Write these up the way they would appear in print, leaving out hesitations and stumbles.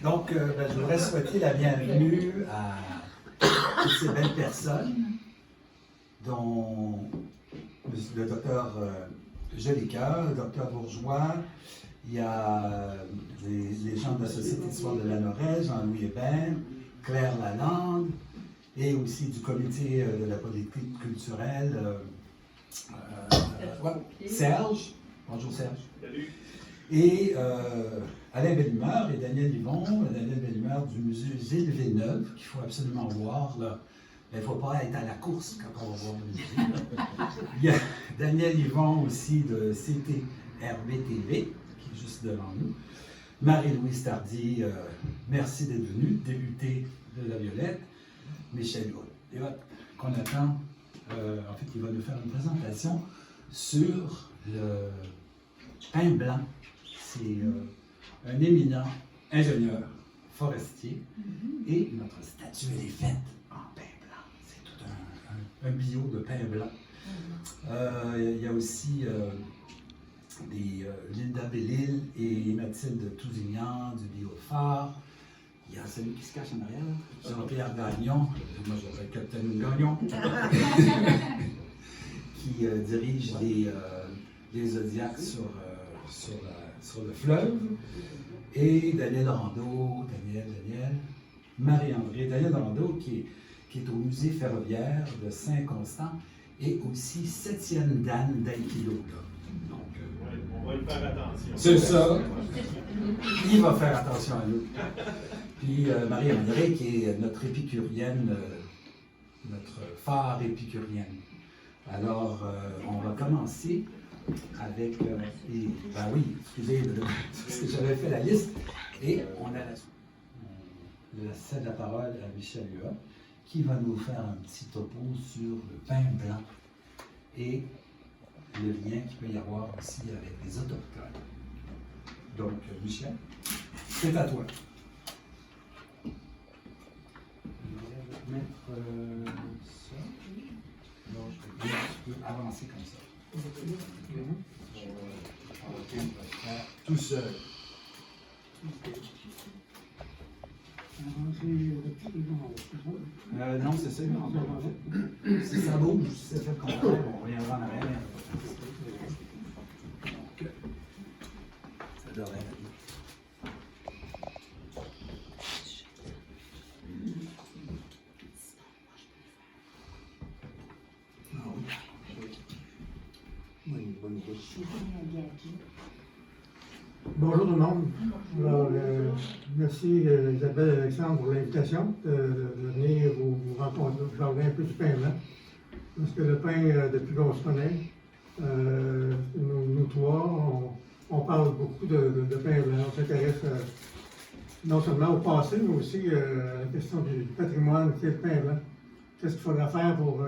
Donc, je voudrais souhaiter la bienvenue à toutes ces belles personnes, dont le docteur Jolicoeur, le docteur Bourgeois, il y a les gens de la Société d'histoire de la Lorraine, Jean-Louis Hébert, Claire Lalande, et aussi du comité de la politique culturelle, Serge. Bonjour Serge. Salut. Et Alain Bellemare et Daniel Yvon, Daniel Bellemare du musée Gilles Villeneuve, qu'il faut absolument voir. Là. Il ne faut pas être à la course quand on va voir le musée. Il y a Daniel Yvon aussi de CTRB-TV, qui est juste devant nous. Marie-Louise Tardy, merci d'être venue, députée de la Violette. Michel Hood, qu'on attend, en fait, il va nous faire une présentation sur le pain blanc. C'est un éminent ingénieur forestier et notre statue elle est faite en pain blanc. C'est tout un bio de pain blanc. Il y a aussi Linda Bellil et Mathilde Tousignan du Biophare. Il y a celui qui se cache en arrière, Jean-Pierre Gagnon, moi je l'appelle Capitaine Gagnon, qui dirige les Zodiacs sur le fleuve, et Daniel Rondeau, Marie-André, Daniel Rondeau qui est au musée ferroviaire de Saint-Constant, et aussi 7e Dan d'Aïkido. Donc, on va lui faire attention. C'est ça. Il va faire attention à nous. Puis Marie-André, qui est notre épicurienne, notre phare épicurienne. Alors, on va commencer avec ben oui, excusez, parce que j'avais fait la liste. Et on a la parole à Michel Hua, qui va nous faire un petit topo sur le pain blanc et le lien qu'il peut y avoir aussi avec les autochtones. Donc, Michel, c'est à toi. Je vais mettre ça. Non, je peux avancer comme ça. Tout seul. Non, c'est ça. Si ça bouge, si ça fait le contraire, on reviendra en arrière. Donc, ça devrait aller. Bonjour tout le monde. Alors, merci Isabelle et Alexandre pour l'invitation de venir vous rencontrer, vous parler un peu du pain blanc. Parce que le pain, depuis qu'on se connaît, nous trois, on parle beaucoup de pain blanc. On s'intéresse non seulement au passé, mais aussi à la question du patrimoine, qu'est le pain blanc. Qu'est-ce qu'il faudra faire pour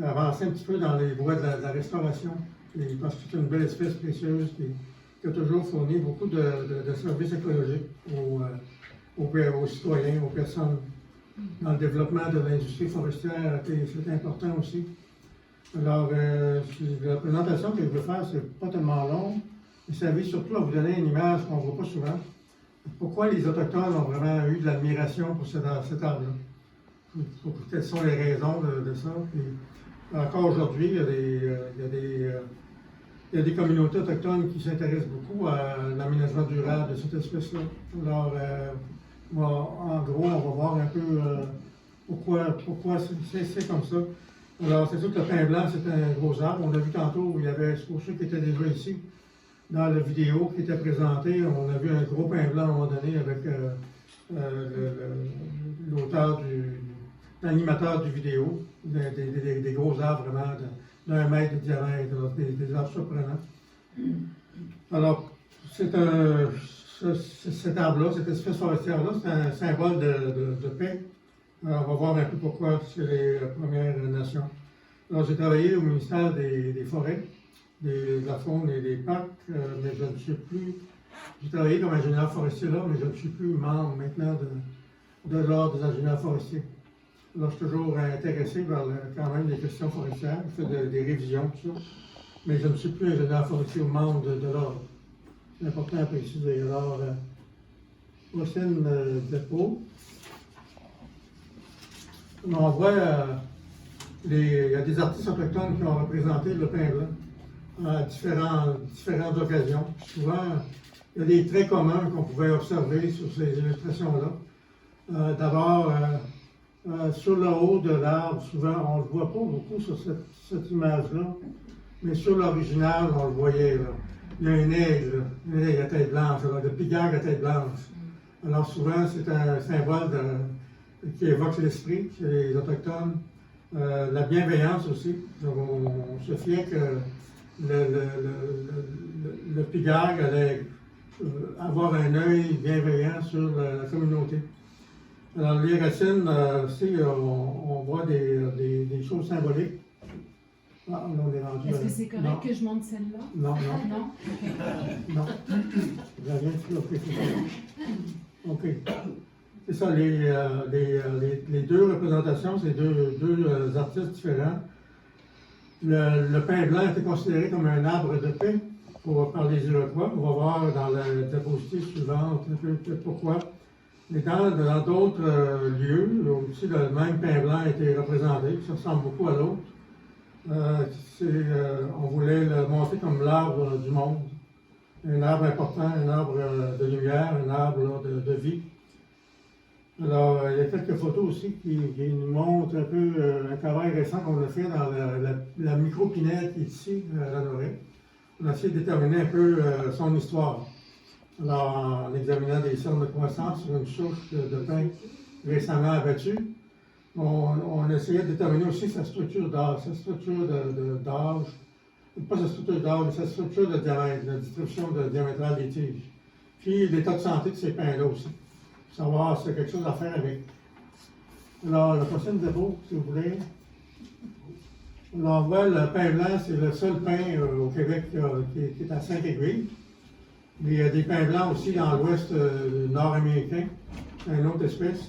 avancer un petit peu dans les voies de la restauration. Et parce que c'est une belle espèce précieuse qui a toujours fourni beaucoup de services écologiques aux citoyens, aux personnes. Dans le développement de l'industrie forestière, c'est important aussi. Alors, la présentation que je veux faire, c'est pas tellement long. Il s'agit surtout à vous donner une image qu'on ne voit pas souvent. Pourquoi les Autochtones ont vraiment eu de l'admiration pour cet arbre-là? Quelles sont les raisons de ça? Et encore aujourd'hui, il y a des communautés autochtones qui s'intéressent beaucoup à l'aménagement durable de cette espèce-là. Alors, en gros, on va voir un peu pourquoi c'est comme ça. Alors, c'est sûr que le pin blanc, c'est un gros arbre. On l'a vu tantôt, il y avait, pour ceux qui étaient déjà ici, dans la vidéo qui était présentée, on a vu un gros pin blanc à un moment donné avec l'animateur du vidéo, des gros arbres vraiment d'1 mètre de diamètre, des arbres surprenants. Alors, cet arbre-là, cette espèce forestière-là, c'est un symbole de paix. Alors, on va voir un peu pourquoi c'est les Premières Nations. Alors, j'ai travaillé au ministère des Forêts, de la faune et des parcs, mais je ne suis plus. J'ai travaillé comme ingénieur forestier là, mais je ne suis plus membre maintenant de l'Ordre des ingénieurs forestiers. Alors, je suis toujours intéressé par quand même les questions forestières, je fais des révisions, tout ça, mais je ne suis plus ingénieur forestier ou membre de l'Ordre. C'est important à préciser. Alors, Prochaine diapo. On voit, il y a des artistes autochtones qui ont représenté le pain blanc à différentes occasions. Souvent, il y a des traits communs qu'on pouvait observer sur ces illustrations-là. D'abord, sur le haut de l'arbre, souvent, on ne le voit pas beaucoup sur cette image-là, mais sur l'original, on le voyait. Là. Il y a un aigle à tête blanche, le pigargue à tête blanche. Alors souvent, c'est un symbole qui évoque l'esprit chez les Autochtones. La bienveillance aussi. Donc, on se fiait que le pigargue allait avoir un œil bienveillant sur la communauté. Alors, les racines, aussi, on voit des choses symboliques. Ah, on est rendu. Est-ce que c'est correct non. que je monte celle-là? Non, non. Non? Non. J'ai rien de OK. C'est ça, les deux représentations, c'est deux artistes différents. Le pin blanc était considéré comme un arbre de paix par les Iroquois. On va voir dans la diapositive suivante un peu pourquoi. Mais dans d'autres lieux, aussi le même pin blanc a été représenté, ça ressemble beaucoup à l'autre. On voulait le montrer comme l'arbre du monde. Un arbre important, un arbre de lumière, un arbre de vie. Alors, il y a quelques photos aussi qui nous montrent un peu un travail récent qu'on a fait dans la micropinette ici, à la Norée. On a essayé de déterminer un peu son histoire. Alors, en examinant des cernes de croissance sur une souche de pin récemment abattue, on essayait de déterminer aussi sa structure d'âge, pas sa structure d'âge, mais sa structure de diamètre, la distribution diamétrale des tiges. Puis l'état de santé de ces pins-là aussi, pour savoir s'il y a quelque chose à faire avec. Alors, la prochaine diapo, si vous voulez. Alors, on voit le pin blanc, c'est le seul pin au Québec qui est à 5 aiguilles. Mais il y a des pins blancs aussi dans l'ouest nord-américain. C'est une autre espèce,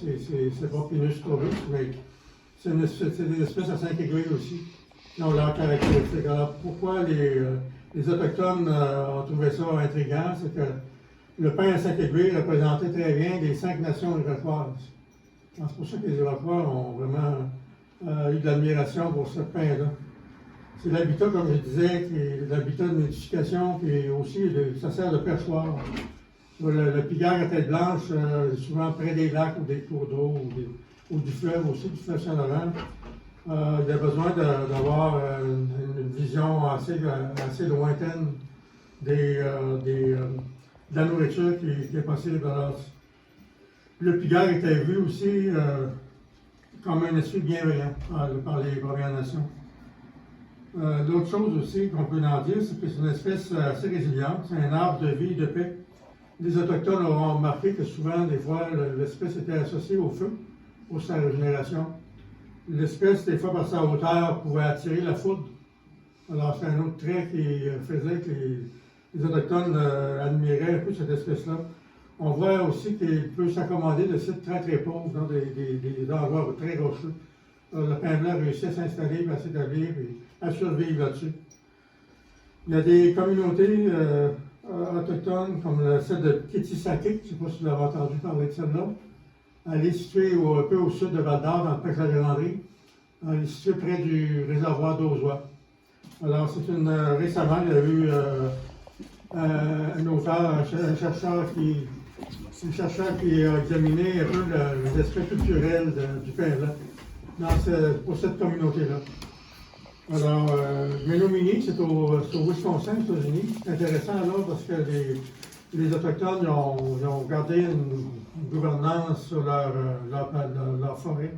c'est pas Pinus strobus, mais c'est des espèces à 5 aiguilles aussi, qui ont leurs caractéristiques. Alors pourquoi les Autochtones ont trouvé ça intriguant, c'est que le pin à 5 aiguilles représentait très bien les 5 nations iroquoises. C'est pour ça que les Iroquois ont vraiment eu de l'admiration pour ce pin-là. C'est l'habitat, comme je disais, qui est l'habitat de nidification, puis aussi ça sert de perchoir. Le pigargue à tête blanche, souvent près des lacs ou des cours d'eau ou du fleuve aussi, du fleuve Saint-Laurent. Il a besoin d'avoir une vision assez lointaine de la nourriture qui est possible. Alors, le pigargue était vu aussi comme un esprit bienveillant par les Premières Nations. L'autre chose aussi qu'on peut en dire, c'est que c'est une espèce assez résiliente. C'est un arbre de vie, de paix. Les Autochtones auront remarqué que souvent, des fois, l'espèce était associée au feu pour sa régénération. L'espèce, des fois, par sa hauteur, pouvait attirer la foudre. Alors, c'est un autre trait qui faisait que les Autochtones admiraient un peu cette espèce-là. On voit aussi qu'il peut s'accommoder de sites très, très pauvres, dans des endroits très rocheux. Le pin blanc réussit à s'installer, à s'établir et à survivre là-dessus. Il y a des communautés autochtones, comme celle de Kétisakik, je ne sais pas si vous avez entendu parler de celle-là. Elle est située un peu au sud de Val-d'Or, dans le parc de la Vérandrie. Elle est située près du réservoir d'Auzois. Alors, récemment, il y a eu un auteur, un chercheur qui a examiné un peu les aspects culturels du pin blanc pour cette communauté-là. Alors, Menominee, c'est au Wisconsin, aux États-Unis. C'est intéressant alors parce que les Autochtones ont gardé une gouvernance sur leur forêt.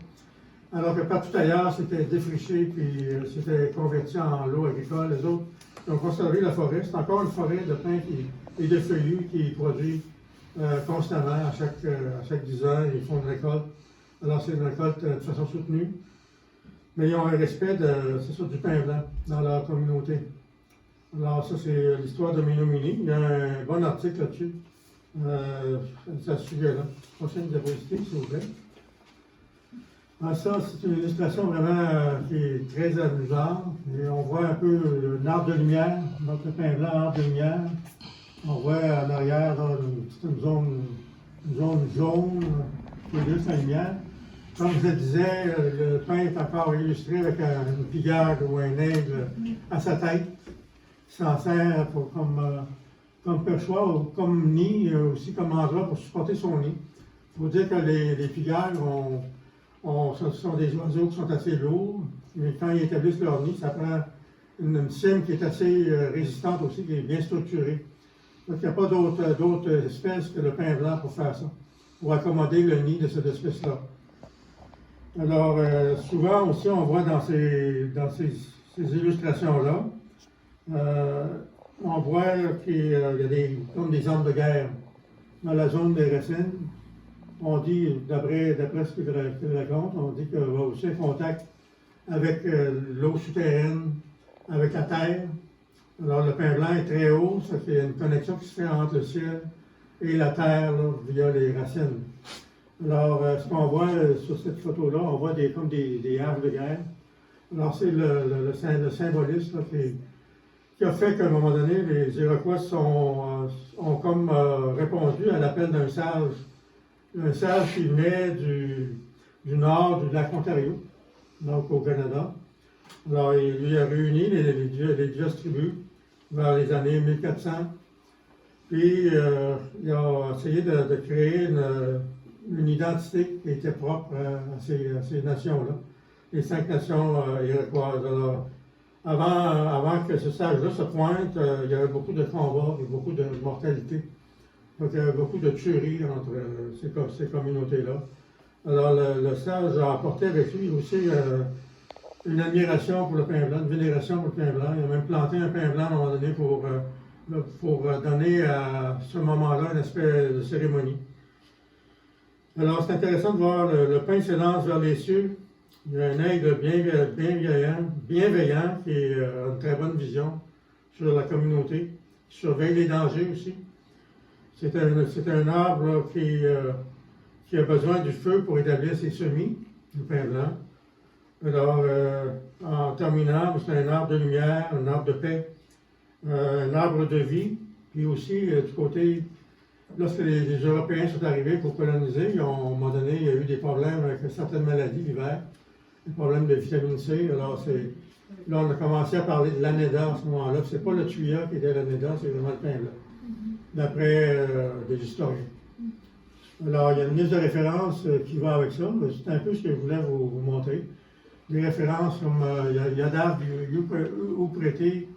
Alors que partout ailleurs, c'était défriché puis c'était converti en lot agricole. Les autres ont conservé la forêt. C'est encore une forêt de pin et de feuillus qui produit constamment à chaque 10 heures. Ils font une récolte. Alors, c'est une récolte de façon soutenue. Mais ils ont un respect du pain blanc dans leur communauté. Alors, ça, c'est l'histoire de Menominee. Il y a un bon article là-dessus, à ce sujet-là. Prochaine diapositive, s'il vous plaît. Alors, ça, c'est une illustration vraiment qui est très amusante. Et on voit un peu un arbre de lumière, donc le pain blanc, arbre de lumière. On voit en arrière là, une zone une zone jaune, qui est juste la lumière. Comme je le disais, le pain est encore illustré avec une pigarde ou un aigle à sa tête. Il s'en sert comme perchoir ou comme nid, aussi comme endroit pour supporter son nid. Il faut dire que les pigardes, ce sont des oiseaux qui sont assez lourds, mais quand ils établissent leur nid, ça prend une cime qui est assez résistante aussi, qui est bien structurée. Donc il n'y a pas d'autres espèces que le pain blanc pour faire ça, pour accommoder le nid de cette espèce-là. Alors, souvent aussi, on voit dans ces illustrations-là, on voit qu'il y a comme des armes de guerre dans la zone des racines. On dit, d'après ce qu'il raconte, on dit qu'il va aussi en contact avec l'eau souterraine, avec la terre. Alors, le pain blanc est très haut, ça fait une connexion qui se fait entre le ciel et la terre là, via les racines. Alors, ce qu'on voit sur cette photo-là, on voit comme des havres de guerre. Alors, c'est le symbolisme là, qui a fait qu'à un moment donné, les Iroquois ont comme répondu à l'appel d'un sage. Un sage qui venait du nord du lac Ontario, donc au Canada. Alors, il lui a réuni les diverses tribus vers les années 1400. Puis, il a essayé de créer une identité qui était propre à ces nations-là, les 5 nations iroquoises. Alors, avant que ce sage-là se pointe, il y avait beaucoup de combats et beaucoup de mortalité. Donc, il y avait beaucoup de tueries entre ces communautés-là. Alors, le sage a apporté avec lui aussi une admiration pour le pain blanc, une vénération pour le pain blanc. Il a même planté un pain blanc à un moment donné pour donner à ce moment-là un aspect de cérémonie. Alors, c'est intéressant de voir le pain s'élance vers les cieux. Il y a un aigle bienveillant qui a une très bonne vision sur la communauté, qui surveille les dangers aussi. C'est un arbre là, qui a besoin du feu pour établir ses semis, du pain blanc. Alors, en terminant, c'est un arbre de lumière, un arbre de paix, un arbre de vie, puis aussi du côté, lorsque les Européens sont arrivés pour coloniser, à un moment donné, il y a eu des problèmes avec certaines maladies l'hiver, des problèmes de vitamine C. Alors, là, on a commencé à parler de l'anéda à ce moment-là. C'est pas le tuya qui était l'anéda, c'est vraiment le pain blanc, d'après des historiens. Alors, il y a une liste de références qui va avec ça. C'est un peu ce que je voulais vous montrer. Des références comme Yadav Upreti,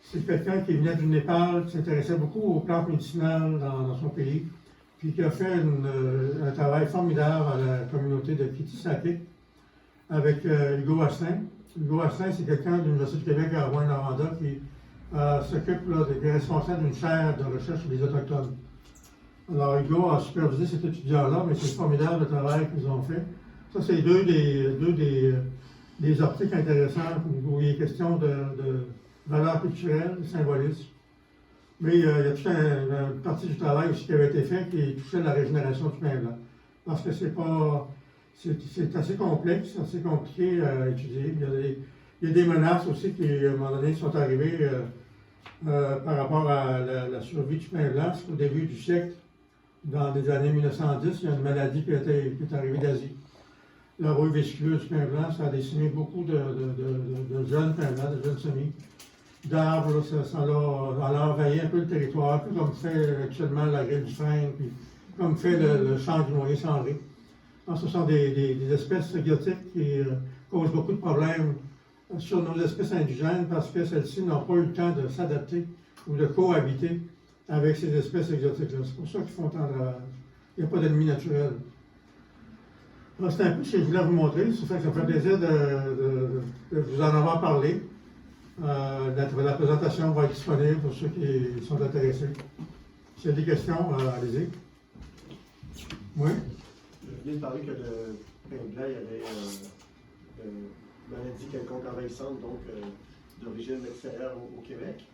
c'est quelqu'un qui venait du Népal, qui s'intéressait beaucoup aux plantes médicinales dans son pays, puis qui a fait un travail formidable à la communauté de Kitisakik avec Hugo Asselin. Hugo Asselin, c'est quelqu'un de l'Université du Québec à Rouyn-Noranda qui qui est responsable d'une chaire de recherche sur les Autochtones. Alors, Hugo a supervisé cet étudiant-là, mais c'est formidable le travail qu'ils ont fait. Ça, c'est deux des articles intéressants où il est question de valeurs culturelles, de symbolisme. Mais il y a toute une partie du travail aussi qui avait été fait qui touchait la régénération du pain blanc. Parce que c'est assez complexe, assez compliqué à étudier. Il y a des menaces aussi qui, à un moment donné, sont arrivées par rapport à la survie du pain blanc. Au début du siècle, dans les années 1910, il y a une maladie qui est arrivée d'Asie. La rouille vésiculaire du pain blanc, ça a décimé beaucoup de jeunes pains blancs, de jeunes semis, d'arbres. Ça a envahi un peu le territoire, un peu comme fait actuellement la grille du frêne, puis comme fait le champ du noyer cendré. Alors, ce sont des espèces exotiques qui causent beaucoup de problèmes sur nos espèces indigènes parce que celles-ci n'ont pas eu le temps de s'adapter ou de cohabiter avec ces espèces exotiques-là. C'est pour ça qu'ils font tant de ravages. Il n'y a pas d'ennemi naturel. C'est un peu ce que je voulais vous montrer. Ça fait plaisir de vous en avoir parlé. La présentation va être disponible pour ceux qui sont intéressés. S'il y a des questions, allez-y. Oui? Je viens de parler que le pain blanc, il y avait une maladie quelconque envahissante, donc d'origine extérieure au Québec.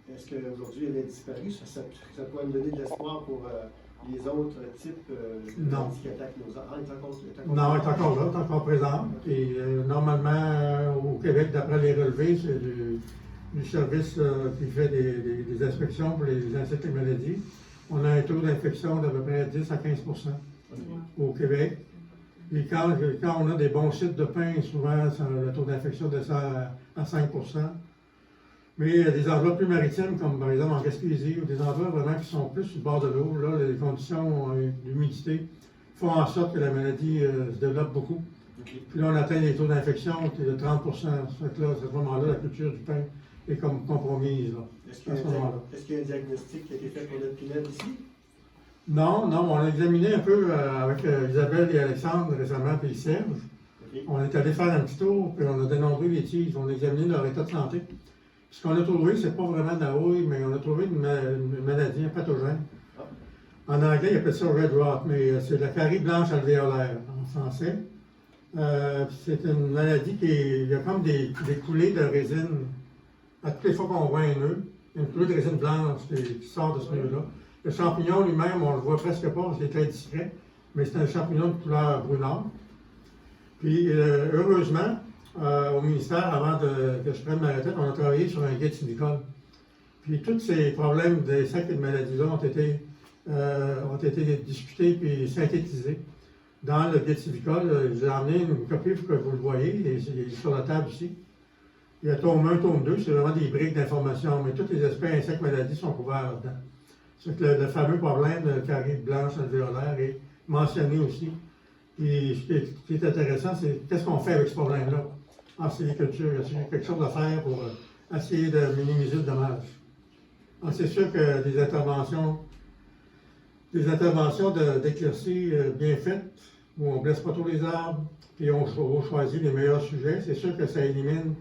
Est-ce qu'aujourd'hui elle est disparue? Ça pourrait me donner de l'espoir pour les autres types de maladies qui attaquent nos enfants? Il est encore là, il est encore présent. Et normalement, au Québec, d'après les relevés, c'est du service qui fait des inspections pour les insectes et maladies. On a un taux d'infection d'à peu près 10 à 15 au Québec. Et quand on a des bons sites de pain, souvent le taux d'infection descend à 5 Mais il y a des endroits plus maritimes, comme par exemple en Gaspésie, ou des endroits vraiment qui sont plus sur le bord de l'eau. Là, les conditions d'humidité font en sorte que la maladie se développe beaucoup. OK. Puis là, on atteint des taux d'infection qui est de 30 Ça fait que là, à ce moment-là, la culture du pain est comme compromise. Là, Est-ce qu'il à y, ce a moment-là. est-ce qu'il y a un diagnostic qui a été fait pour notre pinède ici? Non, on a examiné un peu avec Isabelle et Alexandre récemment, puis Serge. OK. On est allé faire un petit tour, puis on a dénombré les tiges, on a examiné leur état de santé. Puis ce qu'on a trouvé, c'est pas vraiment de la houille, mais on a trouvé une maladie, un pathogène. Ah. En anglais, ils appellent ça red rot, mais c'est la carie blanche alvéolaire en français. C'est une maladie il y a comme des coulées de résine. À toutes les fois qu'on voit un nœud, il y a une coulée de résine blanche qui sort de ce nœud-là. Le champignon lui-même, on le voit presque pas, parce qu'il est très discret, mais c'est un champignon de couleur brunâtre. Puis, heureusement, au ministère, avant que je prenne ma retraite, on a travaillé sur un guide sylvicole. Puis, tous ces problèmes d'insectes et de maladies-là ont été discutés puis synthétisés dans le guide sylvicole. J'ai emmené une copie pour que vous le voyez, et il est sur la table ici. Il y a tome 1, tome 2, c'est vraiment des briques d'information, mais tous les aspects insectes maladies sont couverts là-dedans. C'est que le fameux problème de carie blanche alvéolaire est mentionné aussi. Et ce qui est intéressant, c'est qu'est-ce qu'on fait avec ce problème-là en sylviculture. Est-ce qu'il y a quelque chose à faire pour essayer de minimiser le dommage? Alors, c'est sûr que des interventions d'éclaircie bien faites, où on ne blesse pas trop les arbres, puis on choisit les meilleurs sujets, c'est sûr que ça élimine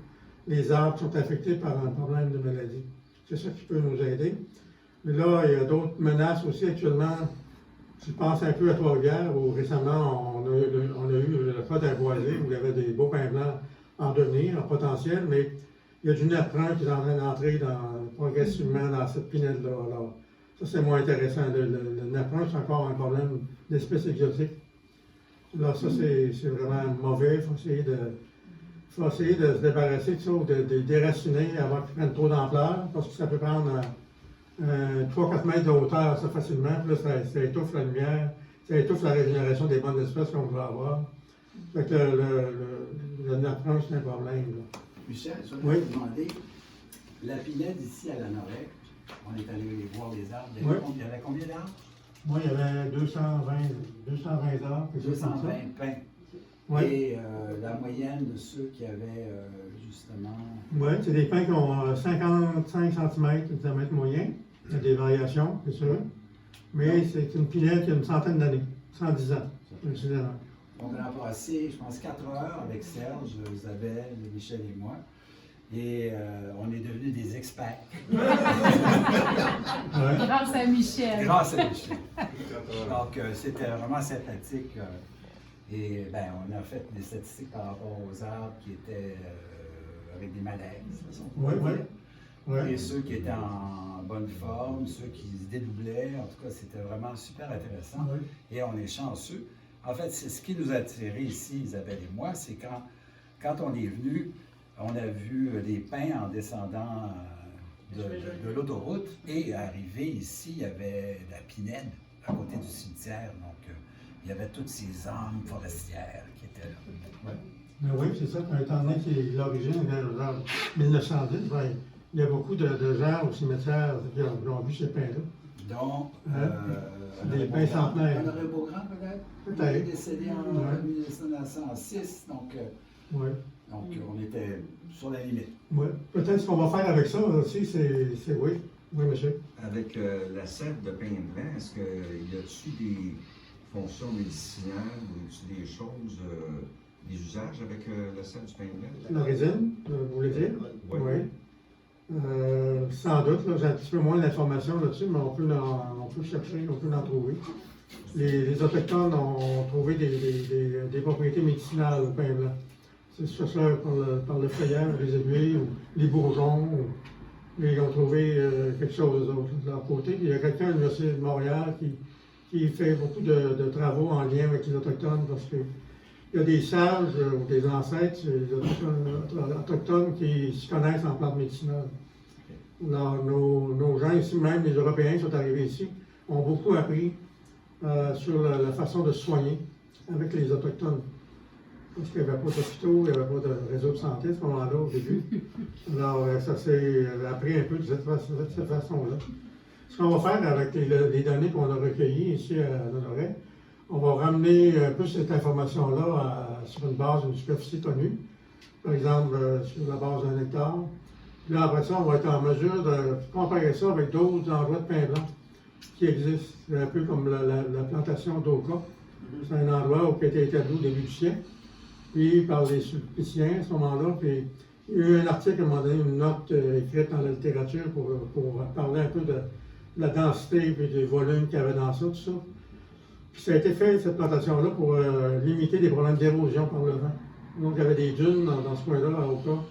les arbres qui sont affectés par un problème de maladie. C'est ça qui peut nous aider. Mais là, il y a d'autres menaces aussi actuellement. Je pense un peu à Trois-Rivières, où récemment, on a eu le cas d'un boisé où il y avait des beaux pins blancs en devenir, en potentiel, mais il y a du nez brun qui est en train d'entrer progressivement dans cette pinède-là. Alors, ça, c'est moins intéressant. Le nez brun, c'est encore un problème d'espèces exotiques. Alors, ça, c'est vraiment mauvais. Il faut essayer de se débarrasser de ça, ou de déraciner avant qu'ils prennent trop d'ampleur, parce que ça peut prendre 3-4 mètres de hauteur assez facilement. Puis là, ça étouffe la lumière, ça étouffe la régénération des bonnes espèces qu'on veut avoir. Fait que le napron, c'est un problème. Là. Michel, je Oui. voulais te demander, la pinède ici à la Norec, on est allé voir les arbres. Oui. Il y avait combien d'arbres? Moi, il y avait 220 arbres. 220 pins. Oui. Et la moyenne de ceux qui avaient justement. Oui, c'est des pins qui ont 55 cm de diamètre moyen. Il y a des variations, c'est sûr. Mais c'est une pinède qui a une centaine d'années, 110 ans, précisément. On a passé, je pense, 4 heures avec Serge, Isabelle, Michel et moi. Et on est devenus des experts. Ouais. Grâce à Michel. Grâce à Michel. Donc, c'était vraiment sympathique. Et ben, on a fait des statistiques par rapport aux arbres qui étaient avec des malaises. Oui, oui. Et ceux qui étaient en bonne forme, ceux qui se dédoublaient. En tout cas, c'était vraiment super intéressant. Oui. Et on est chanceux. En fait, c'est ce qui nous a attirés ici, Isabelle et moi, c'est quand on est venu, on a vu des pins en descendant de l'autoroute. Et arrivé ici, il y avait la pinède à côté du cimetière. Donc, il y avait toutes ces âmes forestières qui étaient là. Ouais. Mais oui, c'est ça, étant donné que l'origine vient de genre 1910, ben, il y a beaucoup de gens au cimetière qui ont vu ces pins-là. Donc, des pins centenaires. Honoré Beaugrand, peut-être? Peut-être. Il est décédé en 1906, donc Oui. on était sur la limite. Oui. Peut-être ce qu'on va faire avec ça aussi, c'est oui. Oui, monsieur. Avec la sève de pain blanc, est-ce qu'il y a-t-il des fonctions médicinales ou des choses, des usages avec la sève du pain blanc? La résine, vous voulez dire? Oui. Oui. Sans doute, là, j'ai un petit peu moins d'informations là-dessus, mais on peut chercher, on peut en trouver. Les Autochtones ont trouvé des propriétés médicinales au pain blanc. C'est soit ça par le feuillage, les aiguilles, ou les bourgeons, mais ils ont trouvé quelque chose d'autre de leur côté. Puis il y a quelqu'un à l'Université de Montréal qui fait beaucoup de travaux en lien avec les Autochtones, parce que il y a des sages ou des ancêtres, des autochtones qui se connaissent en plantes médicinales. Alors, nos gens ici, même les Européens qui sont arrivés ici, ont beaucoup appris sur la façon de se soigner avec les Autochtones. Parce qu'il n'y avait pas d'hôpitaux, il n'y avait pas de réseau de santé à ce moment-là au début. Alors, ça s'est appris un peu de cette façon-là. Ce qu'on va faire avec les données qu'on a recueillies ici à Honoré, on va ramener un peu cette information-là sur une base, une superficie connue, par exemple sur la base d'un hectare. Puis là, après ça, on va être en mesure de comparer ça avec d'autres endroits de pain blanc qui existent. C'est un peu comme la plantation d'Oka. C'est un endroit qui a été établi au début du siècle, puis par les Sulpiciens à ce moment-là. Puis il y a eu un article à un moment donné, une note écrite dans la littérature pour parler un peu de la densité et du volume qu'il y avait dans ça, tout ça. Puis ça a été fait, cette plantation-là, pour limiter des problèmes d'érosion par le vent. Donc il y avait des dunes dans ce coin-là, à Oka.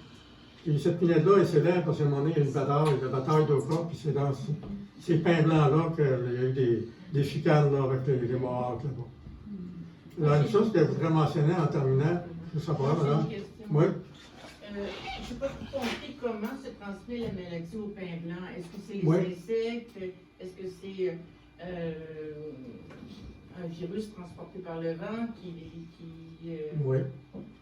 Puis cette pinette-là est célèbre parce qu'à un moment donné, il y a une bataille, la bataille d'Oka, puis c'est dans ces pins blancs-là qu'il y a eu des chicanes là, avec les Mohawks là-bas. Alors, une chose que je voudrais mentionner en terminant, je sais pas, madame. J'ai une question. Oui. Je n'ai pas tout compris comment se transmet la maladie au pain blanc. Est-ce que c'est les Oui. insectes? Est-ce que c'est un virus transporté par le vent Oui.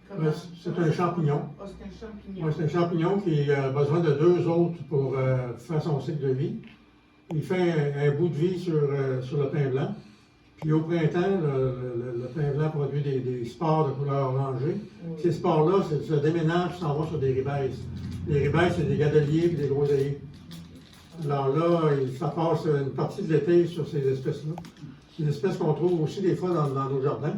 comment? C'est un champignon. Ah, c'est un champignon. Oui, c'est un champignon qui a besoin de 2 autres pour faire son cycle de vie. Il fait un bout de vie sur le pain blanc. Puis au printemps, le pain blanc produit des spores de couleur orangée. Oui. Ces spores-là se déménagent, s'en vont sur des ribaises. Les ribaises, c'est des gadeliers et des groseilliers. Alors là, ça passe une partie de l'été sur ces espèces-là. C'est des espèces qu'on trouve aussi des fois dans nos jardins.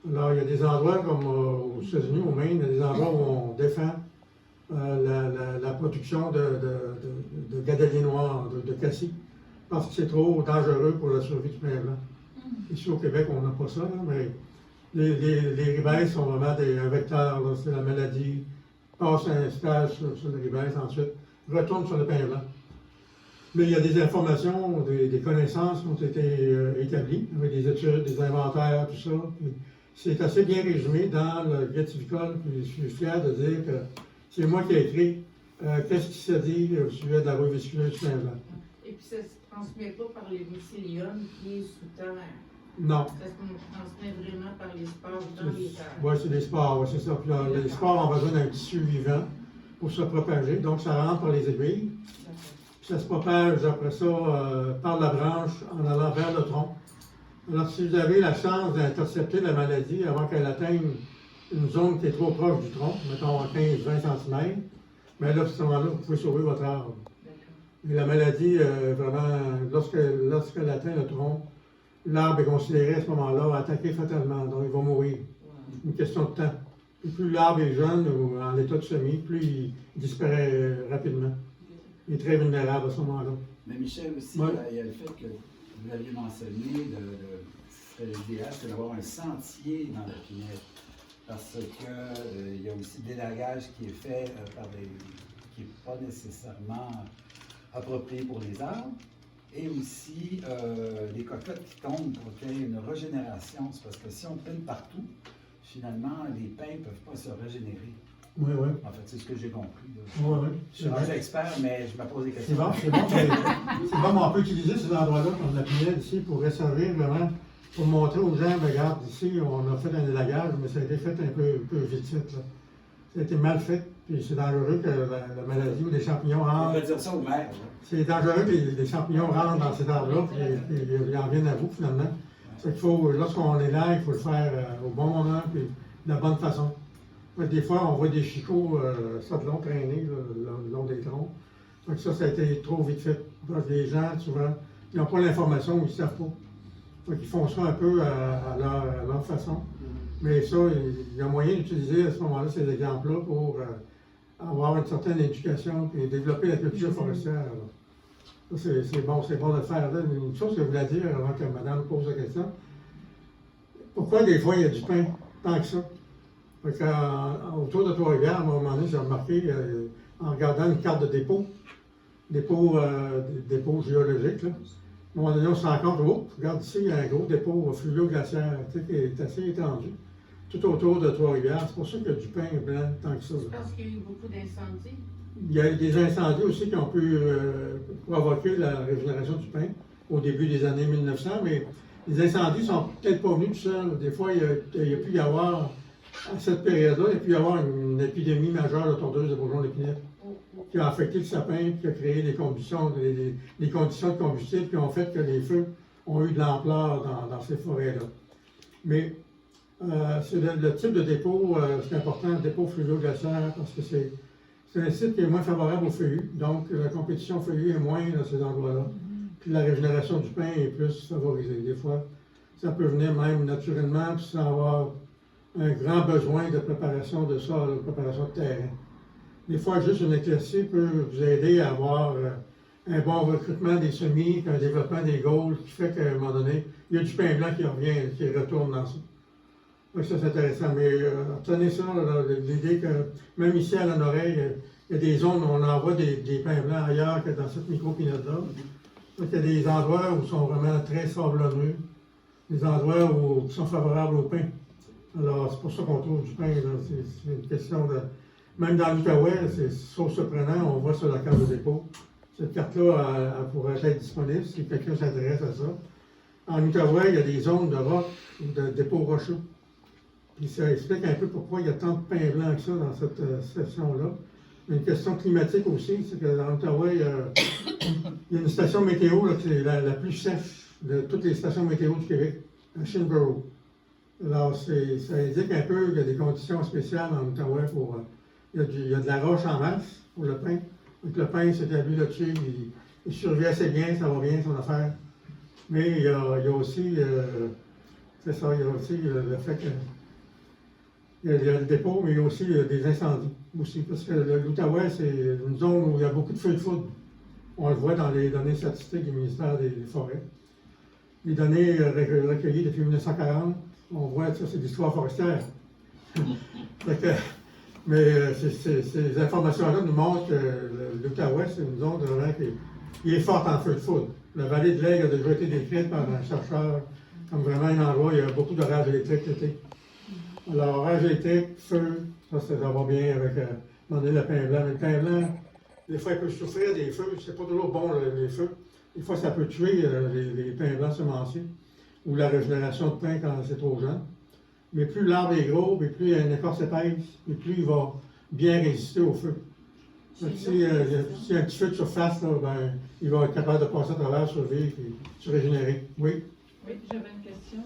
Alors, il y a des endroits comme aux États-Unis, au Maine, il y a des endroits où on défend la production de gadeliers noirs, de cassis, parce que c'est trop dangereux pour la survie du pain blanc. Ici au Québec, on n'a pas ça, là, mais les ribaises sont vraiment un vecteur, là, c'est la maladie, passe un stage sur les ribaises, ensuite retourne sur le pain blanc. Mais il y a des informations, des connaissances qui ont été établies, avec des études, des inventaires, tout ça. Puis c'est assez bien résumé dans le guide viticole, puis je suis fier de dire que c'est moi qui ai écrit qu'est-ce qui se dit au sujet de la voie vésiculaire du pain blanc. Et puis ça ne se transmet pas par les mycélium qui est sous terre. Non. Ça se transmet vraiment par les spores dans les terres. Oui, c'est des spores, ouais, c'est ça. Puis là, les spores ont besoin d'un tissu vivant pour se propager, donc ça rentre par les aiguilles. Puis ça se propage après ça par la branche en allant vers le tronc. Alors, si vous avez la chance d'intercepter la maladie avant qu'elle atteigne une zone qui est trop proche du tronc, mettons 15-20 cm, mais là, à ce moment-là, vous pouvez sauver votre arbre. Et la maladie, vraiment, lorsqu'elle atteint le tronc, l'arbre est considéré à ce moment-là attaqué fatalement, donc il va mourir. Une question de temps. Et plus l'arbre est jeune ou en état de semis, plus il disparaît rapidement. Il est très vulnérable à ce moment-là. Mais Michel aussi, Ouais. il y a le fait que vous l'aviez mentionné, l'idéal, c'est d'avoir un sentier dans la pinette. Parce que il y a aussi le délagage qui est fait qui n'est pas nécessairement approprié pour les arbres. Et aussi les cocottes qui tombent pour qu'il y ait une régénération. C'est parce que si on pile partout, finalement, les pins ne peuvent pas se régénérer. Oui, oui. En fait, c'est ce que j'ai compris. Là. Oui, oui. Je suis un expert, mais je me pose des C'est questions. bon, c'est bon. C'est bon, mais on peut utiliser ces endroits-là comme la pinette ici pour resservir vraiment, pour montrer aux gens, regarde, ici, on a fait un élagage, mais ça a été fait un peu vite fait. Là. Ça a été mal fait, puis c'est dangereux que la maladie ou les champignons On rentrent. va dire ça au maire. là. C'est dangereux que les champignons rentrent dans cet arbre-là, puis ils en viennent à vous finalement. C'est qu'il faut, lorsqu'on est là, il faut le faire au bon moment, puis de la bonne façon. Des fois, on voit des chicots, ça de long traîner, le long des troncs. Donc ça a été trop vite fait. Donc les gens, souvent, ils n'ont pas l'information ou ils ne savent pas. Donc ils font ça un peu à leur façon. Mais ça, il y a moyen d'utiliser à ce moment-là ces exemples-là pour avoir une certaine éducation et développer la culture forestière. Là. Ça, c'est bon de le faire. Là, une chose que je voulais dire avant que madame pose la question. Pourquoi des fois il y a du pain tant que ça? Fait autour de Trois-Rivières, à un moment donné, j'ai remarqué, en regardant une carte de dépôt géologiques, là, à un moment donné, on se rend compte, oh, regarde ici, il y a un gros dépôt fluvio-glaciaire, tu sais, qui est assez étendu, tout autour de Trois-Rivières. C'est pour ça qu'il y a du pain blanc tant que ça. C'est parce qu'il y a eu beaucoup d'incendies. Il y a eu des incendies aussi qui ont pu provoquer la régénération du pain. au début des années 1900, mais les incendies ne sont peut-être pas venus tout seuls. Des fois, il y a pu y avoir, à cette période-là, il y a pu y avoir une épidémie majeure de tondeuses de bourgeons d'épinette qui a affecté le sapin, qui a créé les conditions de combustible qui ont fait que les feux ont eu de l'ampleur dans ces forêts-là. Mais c'est le type de dépôt, c'est important, le dépôt fluvio-glaciaire, parce que c'est un site qui est moins favorable aux feuillus, donc la compétition feuillue est moins dans ces endroits-là. Puis la régénération du pain est plus favorisée. Des fois, ça peut venir même naturellement, puis sans avoir un grand besoin de préparation de sol, de préparation de terrain. Des fois, juste une éclaircie peut vous aider à avoir un bon recrutement des semis, puis un développement des gaules qui fait qu'à un moment donné, il y a du pain blanc qui revient, qui retourne dans ça. Donc ça, c'est intéressant. Mais retenez ça, l'idée que même ici à l'oreille, il y a des zones où on envoie des pains blancs ailleurs que dans cette micro-pinette-là. Donc il y a des endroits où ils sont vraiment très sablonneux, des endroits qui sont favorables au pain. Alors c'est pour ça qu'on trouve du pain. C'est une question de... Même dans l'Outaouais, c'est surprenant, on voit sur la carte de dépôt. Cette carte-là, elle pourrait être disponible si quelqu'un s'intéresse à ça. En Outaouais, il y a des zones de roc, de dépôts rocheux. Puis ça explique un peu pourquoi il y a tant de pain blanc que ça dans cette section-là. Une question climatique aussi, c'est que dans l'Outaouais, il y a une station météo là, qui est la plus sèche de toutes les stations météo du Québec, à Shinborough. Alors, ça indique un peu qu'il y a des conditions spéciales en Outaouais pour... il y a de la roche en masse pour le pain. Donc le pain s'établit là-dessus, il survit assez bien, ça va bien son affaire. Mais il y a aussi, c'est ça, il y a aussi le fait que il y a le dépôt, mais il y a aussi des incendies aussi. Parce que l'Outaouais, c'est une zone où il y a beaucoup de feux de foudre. On le voit dans les données statistiques du ministère des Forêts. Les données recueillies depuis 1940, on voit que ça, c'est l'histoire forestière. Mais ces informations-là nous montrent que l'Outaouais, c'est une zone vraiment qui est forte en feu de foudre. La vallée de l'Aigle a déjà été décrite par un chercheur comme vraiment un endroit où il y a beaucoup d'orages électriques l'été. Alors, orage électrique, feu, ça va bien avec le pain blanc. Mais le pain blanc, des fois, il peut souffrir des feux. C'est pas toujours bon, les feux. Des fois, ça peut tuer les pains blancs semenciers ou la régénération de pain quand c'est trop jeune. Mais plus l'arbre est gros, et plus il y a une écorce épaisse, et plus il va bien résister au feu. Donc, s'il y a un petit feu de surface, là, ben, il va être capable de passer à travers, survivre et se régénérer. Oui? Oui, j'avais une question.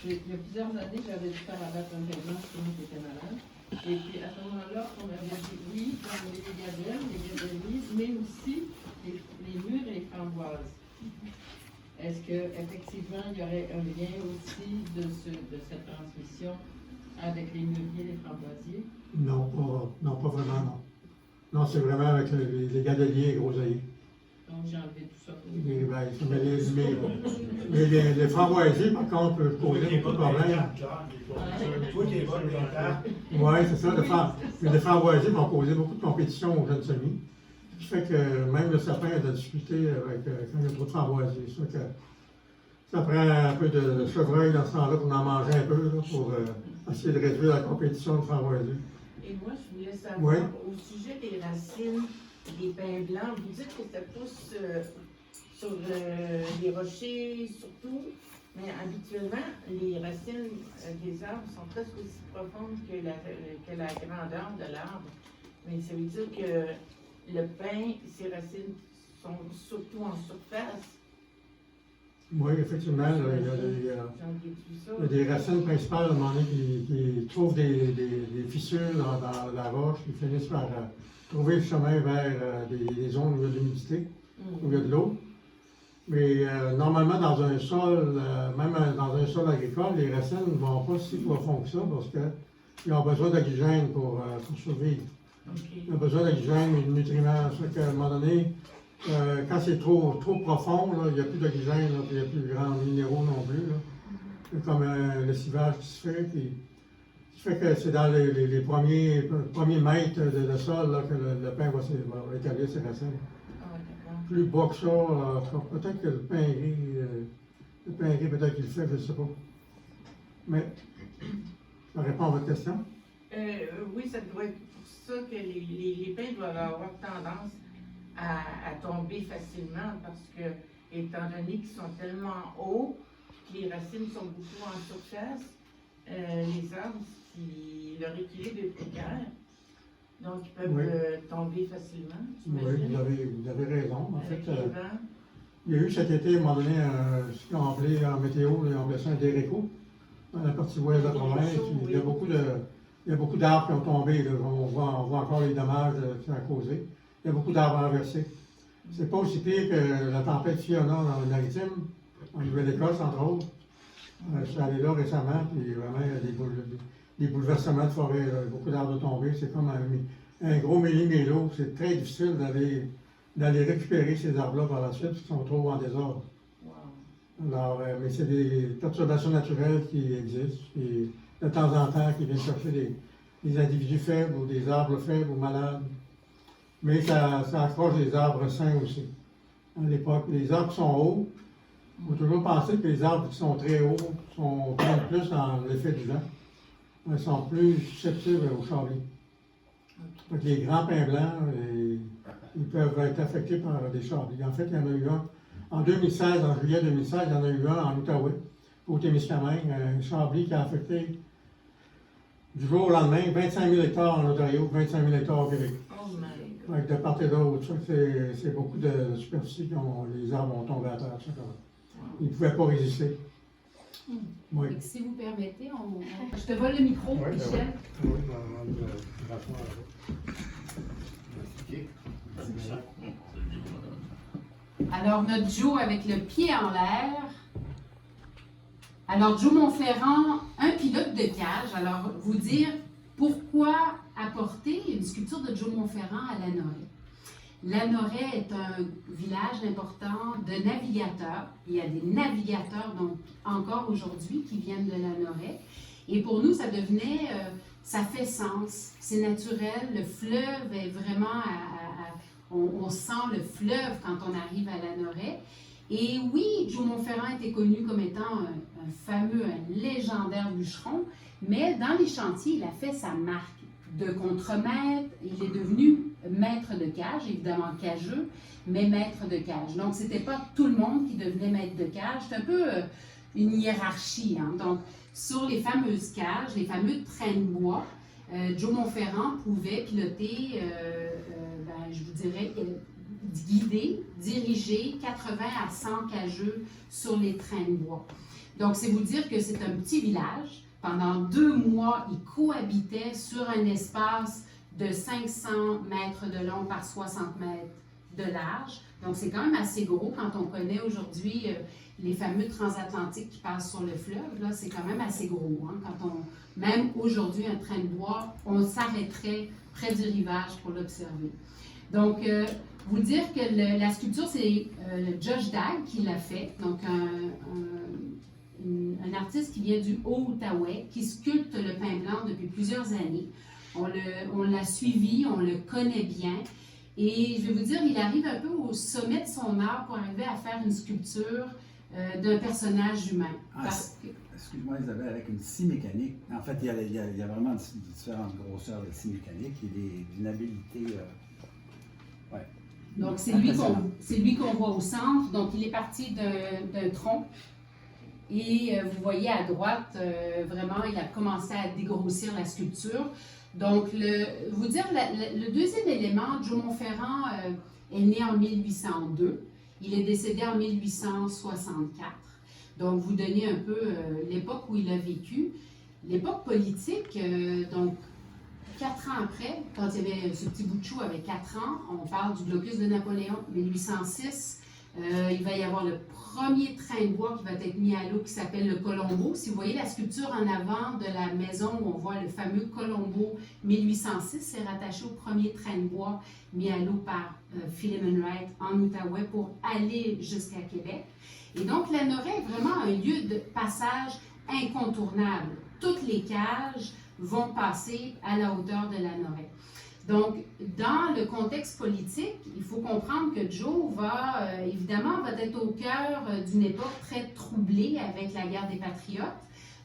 Il y a plusieurs années, j'avais dû faire abattre un paiement parce que moi j'étais malade. Et puis à ce moment-là, on avait dit oui, comme les gadelles, mais aussi les mûres et les framboises. Est-ce qu'effectivement, il y aurait un lien aussi de cette transmission avec les mûriers et les framboisiers? Non, pas vraiment, non. Non, c'est vraiment avec les gadeliers et groseilliers. Donc j'ai enlevé tout ça. Mais les framboisiers, par contre, peuvent causer beaucoup de problèmes. Oui, c'est ça. Les framboisiers vont causer beaucoup de compétition aux jeunes semis. Ce qui fait que même le sapin a de la difficulté quand il y a trop de framboisiers. Ça prend un peu de chevreuil dans ce temps-là pour en manger un peu, là, pour essayer de réduire la compétition de framboisiers. Et moi, je voulais savoir, Oui. au sujet des racines des pins blancs, vous dites que ça pousse sur les rochers surtout, mais habituellement, les racines des arbres sont presque aussi profondes que la grandeur de l'arbre. Mais ça veut dire que le pin, ses racines sont surtout en surface. Oui, effectivement, il y a des racines principales à un moment donné qui trouvent des fissures dans la roche, qui finissent par trouver le chemin vers des zones où il y a de l'humidité, où il y a de l'eau. Mais normalement, dans un sol, même dans un sol agricole, les racines ne vont pas si profond que ça parce qu'ils ont besoin d'oxygène pour survivre. Okay. Ils ont besoin d'oxygène et de nutriments. Ça fait qu'à un moment donné, quand c'est trop profond, là, il n'y a plus d'oxygène, il n'y a plus de grands minéraux non plus. Là. C'est comme un lessivage qui se fait. Puis, ce qui fait que c'est dans les premiers mètres de sol là, que le pain va établir ses racines. Plus bas que ça, peut-être que le pain gris, peut-être qu'il le fait, je ne sais pas. Mais, ça répond à votre question? Oui, ça doit être pour ça que les pins doivent avoir tendance à tomber facilement parce que étant donné qu'ils sont tellement hauts, que les racines sont beaucoup en surface, les arbres, leur équilibre est précaire. Donc, ils peuvent Oui. tomber facilement. Oui, vous avez raison. En fait, Avec les vents. il y a eu cet été, à un moment donné, ce qu'ils ont appelé en météo, ils ont appelé ça un déréco, dans la partie ouest de la province. Il y a beaucoup d'arbres qui ont tombé. Là. On voit encore les dommages que ça a causé. Il y a beaucoup d'arbres renversés. C'est pas aussi pire que la tempête Fiona dans le maritime, en Nouvelle-Écosse, entre autres. Je suis allé là récemment, puis vraiment, il y a des bouleversements de forêt. Là. Beaucoup d'arbres tombés. C'est comme un gros méli-mélo. C'est très difficile d'aller récupérer ces arbres-là par la suite, parce qu'ils sont trop en désordre. Wow. Alors, mais c'est des perturbations naturelles qui existent, et de temps en temps, qui viennent chercher des individus faibles ou des arbres faibles ou malades. Mais ça accroche les arbres sains aussi. À l'époque, les arbres qui sont hauts, il faut toujours penser que les arbres qui sont très hauts prennent plus dans l'effet du vent. Ils sont plus susceptibles au chablis. Donc, les grands pins blancs, ils peuvent être affectés par des chablis. En fait, il y en a eu un. En 2016, en juillet 2016, il y en a eu un en Outaouais, au Témiscamingue, un chablis qui a affecté du jour au lendemain 25 000 hectares en Ontario, 25 000 hectares au Québec. Oh my God. Avec de part et d'autre, c'est beaucoup de superficie les arbres ont tombé à terre. Ça, ils ne pouvaient pas résister. Oui. Fait que si vous permettez, je te vole le micro, Oui, Michel. Oui, Alors, notre Joe avec le pied en l'air. Alors, Joe Monferrand, un pilote de cage. Alors, vous dire pourquoi apporter une sculpture de Joe Monferrand à Lanoraie. Lanoraie est un village important de navigateurs. Il y a des navigateurs, donc, encore aujourd'hui, qui viennent de Lanoraie. Et pour nous, ça devenait, ça fait sens. C'est naturel. Le fleuve est vraiment on sent le fleuve quand on arrive à Lanoraie. Et oui, Joe Monferrand était connu comme étant un légendaire bûcheron, mais dans les chantiers, il a fait sa marque de contremaître. Il est devenu maître de cage, évidemment cageux, mais maître de cage. Donc, c'était pas tout le monde qui devenait maître de cage. C'est un peu une hiérarchie. Hein. Donc, sur les fameuses cages, les fameux trains de bois, Joe Monferrand pouvait piloter, je vous dirais, guider, diriger 80 à 100 cageux sur les trains de bois. Donc, c'est vous dire que c'est un petit village. Pendant 2 mois, ils cohabitaient sur un espace de 500 mètres de long par 60 mètres de large. Donc, c'est quand même assez gros quand on connaît aujourd'hui les fameux transatlantiques qui passent sur le fleuve. Là, c'est quand même assez gros. Hein? Même aujourd'hui, un train de bois, on s'arrêterait près du rivage pour l'observer. Donc, vous dire que la sculpture, c'est Josh Dagg qui l'a fait. Donc, un artiste qui vient du Haut-Outaouais, qui sculpte le pain blanc depuis plusieurs années. On l'a suivi, on le connaît bien. Et je vais vous dire, il arrive un peu au sommet de son art pour arriver à faire une sculpture d'un personnage humain. Excuse-moi Isabelle, avec une scie mécanique. En fait, il y a vraiment différentes grosseurs de scie mécanique et d'une habileté. Ouais. Donc, c'est lui qu'on voit au centre. Donc, il est parti d'un tronc. Et vous voyez à droite, vraiment, il a commencé à dégrossir la sculpture. Donc, le deuxième élément, Joe Monferrand est né en 1802. Il est décédé en 1864. Donc, vous donnez un peu l'époque où il a vécu. L'époque politique, donc 4 ans après, quand il y avait ce petit bout de chou avec 4 ans, on parle du blocus de Napoléon, 1806. Il va y avoir le premier train de bois qui va être mis à l'eau qui s'appelle le Colombo. Si vous voyez la sculpture en avant de la maison où on voit le fameux Colombo 1806, c'est rattaché au premier train de bois mis à l'eau par Philemon Wright en Outaouais pour aller jusqu'à Québec. Et donc, Lanoraie est vraiment un lieu de passage incontournable. Toutes les cages vont passer à la hauteur de Lanoraie. Donc, dans le contexte politique, il faut comprendre que Joe va être au cœur d'une époque très troublée avec la guerre des Patriotes.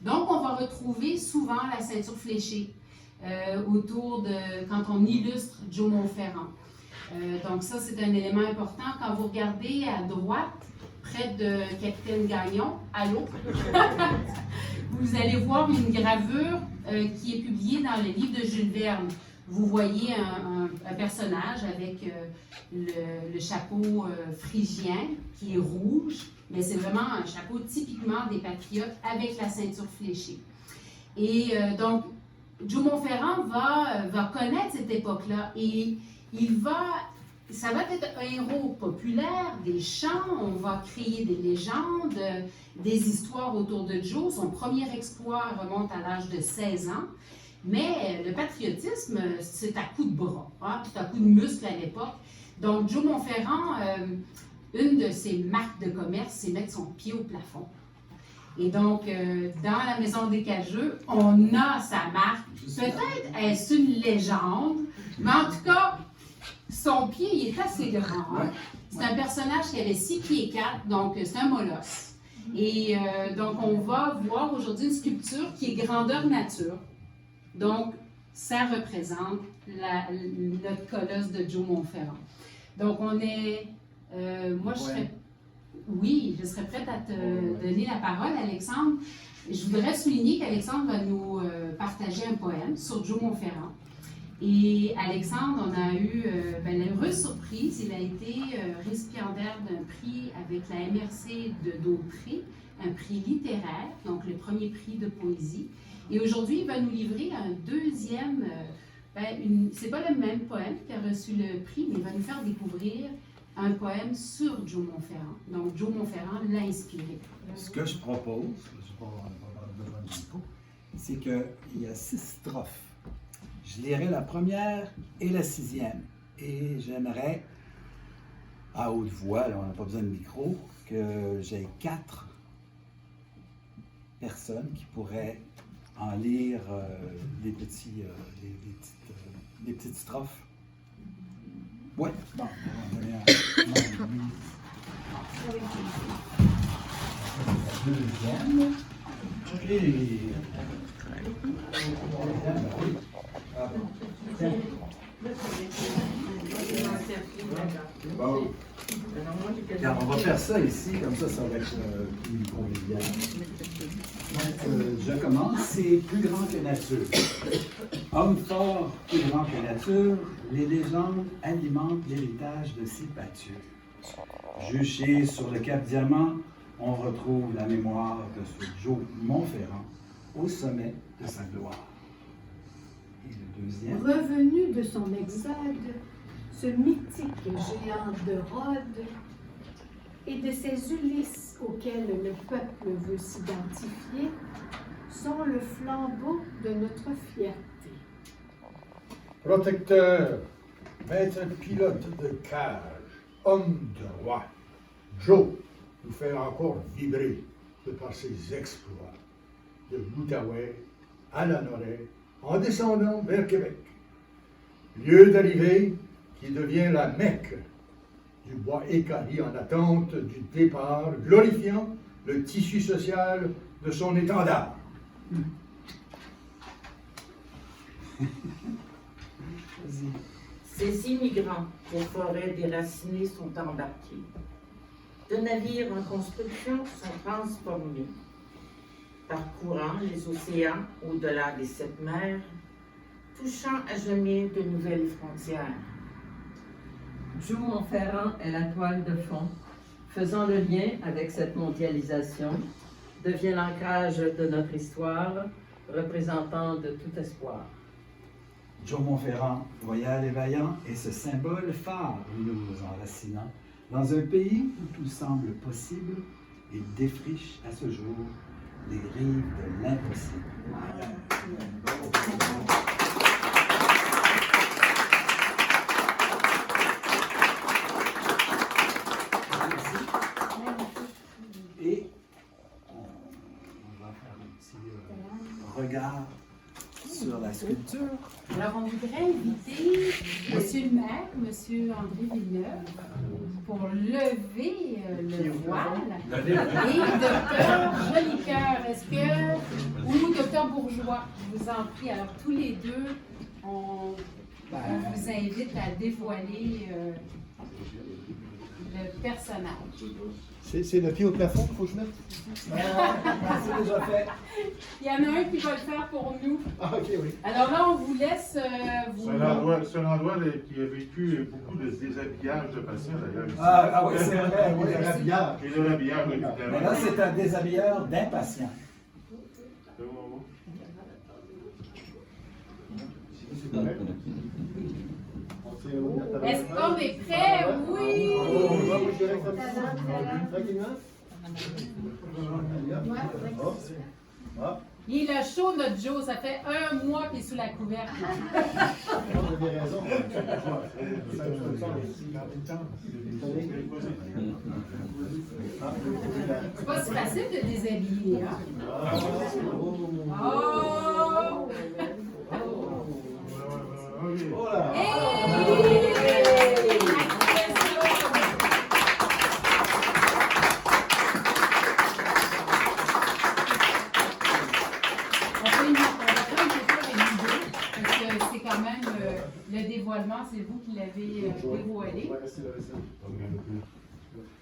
Donc, on va retrouver souvent la ceinture fléchée quand on illustre Joe Monferrand. Donc, ça, c'est un élément important. Quand vous regardez à droite, près de Capitaine Gagnon, à l'eau. Vous allez voir une gravure qui est publiée dans le livre de Jules Verne. Vous voyez un personnage avec le chapeau phrygien qui est rouge, mais c'est vraiment un chapeau typiquement des patriotes avec la ceinture fléchée. Et donc, Joe Monferrand va connaître cette époque-là et ça va être un héros populaire, des chants, on va créer des légendes, des histoires autour de Joe. Son premier exploit remonte à l'âge de 16 ans. Mais le patriotisme, c'est à coups de bras, hein, c'est à coups de muscles à l'époque. Donc, Joe Monferrand, une de ses marques de commerce, c'est mettre son pied au plafond. Et donc, dans la Maison des Cageux, on a sa marque. Peut-être est-ce une légende, mais en tout cas, son pied il est assez grand. Hein. C'est un personnage qui avait 6 pieds 4, donc c'est un molosse. Et donc, on va voir aujourd'hui une sculpture qui est grandeur nature. Donc, ça représente notre colosse de Joe Monferrand. Donc, on est... moi, je serais prête à te donner la parole, Alexandre. Je voudrais souligner qu'Alexandre va nous partager un poème sur Joe Monferrand. Et Alexandre, on a eu la heureuse surprise. Il a été récipiendaire d'un prix avec la MRC de Daupré, un prix littéraire, donc le premier prix de poésie. Et aujourd'hui, il va nous livrer un deuxième, c'est pas le même poème qui a reçu le prix, mais il va nous faire découvrir un poème sur Joe Monferrand. Donc, Joe Monferrand l'a inspiré. Ce que je propose, c'est qu'il y a 6 strophes. Je lirai la première et la 6e. Et j'aimerais, à haute voix, là, on n'a pas besoin de micro, que j'ai 4 personnes qui pourraient en lire des petites strophes. Oui, bon, on va donner la deuxième. Bon. Alors, on va faire ça ici, comme ça va être plus convivial. Donc, je commence. C'est plus grand que nature. Homme fort, plus grand que nature, les légendes alimentent l'héritage de ses pâtures. Juché sur le Cap Diamant, on retrouve la mémoire de ce Joe Monferrand au sommet de sa gloire. Et le deuxième. Revenu de son exode, ce mythique géant de Rhodes et de ces Ulysses auxquels le peuple veut s'identifier sont le flambeau de notre fierté. Protecteur, maître pilote de cage, homme de roi, Joe nous fait encore vibrer de par ses exploits, de l'Outaouais à la Noret, en descendant vers Québec. Lieu d'arrivée qui devient la Mecque du bois équarri en attente du départ, glorifiant le tissu social de son étendard. Ces immigrants aux forêts déracinées sont embarqués. De navires en construction sont transformés, parcourant les océans au-delà des 7 mers, touchant à jamais de nouvelles frontières. Joe Monferrand est la toile de fond, faisant le lien avec cette mondialisation, devient l'ancrage de notre histoire, représentant de tout espoir. Joe Monferrand, royal et vaillant, est ce symbole phare nous enracinant dans un pays où tout semble possible et défriche à ce jour les rives de l'impossible. Et on va faire un petit regard sur la sculpture. Alors, on voudrait inviter Monsieur le maire, Monsieur André Villeneuve, pour lever le voile. Et Docteur Jolicoeur, ou Docteur Bourgeois, je vous en prie. Alors, tous les deux, on vous invite à dévoiler le personnage. C'est le pied au plafond qu'il faut que je mette? C'est déjà fait. Il y en a un qui va le faire pour nous. Ah, ok, oui. Alors là, on vous laisse vous... C'est un endroit qui a vécu beaucoup de déshabillage de patients, d'ailleurs. Ah oui, c'est vrai. Oui, Le rhabillage. Et de l'habillage, Mais évidemment. là, c'est un déshabilleur d'impatients. C'est correct? Est-ce qu'on est prêt? Oui! Il a chaud, notre Joe. Ça fait 1 mois qu'il est sous la couvercle. C'est pas si facile de déshabiller, hein? Oh! C'est quand même le dévoilement, c'est vous qui l'avez dévoilé.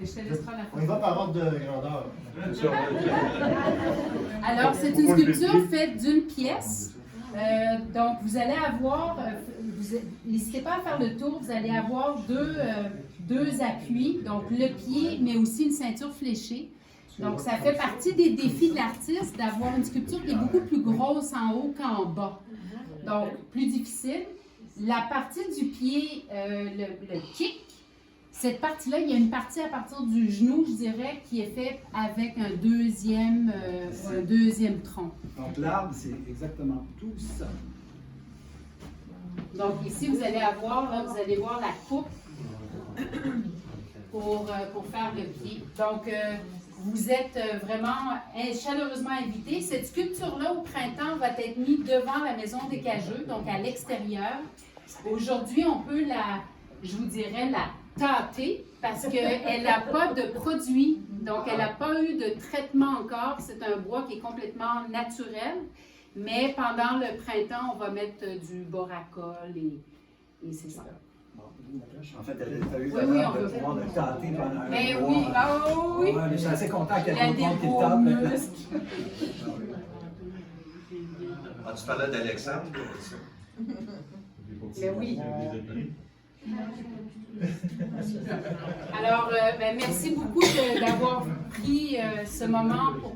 Et je te laisserai la On y va par ordre de grandeur. Alors, c'est une sculpture faite d'une pièce. Donc, vous allez avoir, n'hésitez pas à faire le tour, vous allez avoir deux appuis, donc le pied, mais aussi une ceinture fléchée. Donc, ça fait partie des défis de l'artiste d'avoir une sculpture qui est beaucoup plus grosse en haut qu'en bas. Donc, plus difficile. La partie du pied, le kick, cette partie-là, il y a une partie à partir du genou, je dirais, qui est faite avec un deuxième tronc. Donc l'arbre, c'est exactement tout ça. Donc ici, vous allez avoir, là, vous allez voir la coupe pour faire le pied. Donc, vous êtes vraiment chaleureusement invités. Cette sculpture-là, au printemps, va être mise devant la maison des Cageux, donc à l'extérieur. Aujourd'hui, on peut je vous dirais, la tâter parce qu'elle n'a pas de produit, donc elle n'a pas eu de traitement encore. C'est un bois qui est complètement naturel, mais pendant le printemps, on va mettre du boracol et c'est ça. En fait, elle a eu Oui, l'honneur on de veut. pouvoir le tâter pendant un Mais mois. oui, oui. Ouais, mais je suis assez content qu'il y Il a ait des d'autres monde qui le beaux tape maintenant. muscles. Ah, tu parlais d'Alexandre? Mais oui. Alors, merci beaucoup d'avoir pris ce moment pour...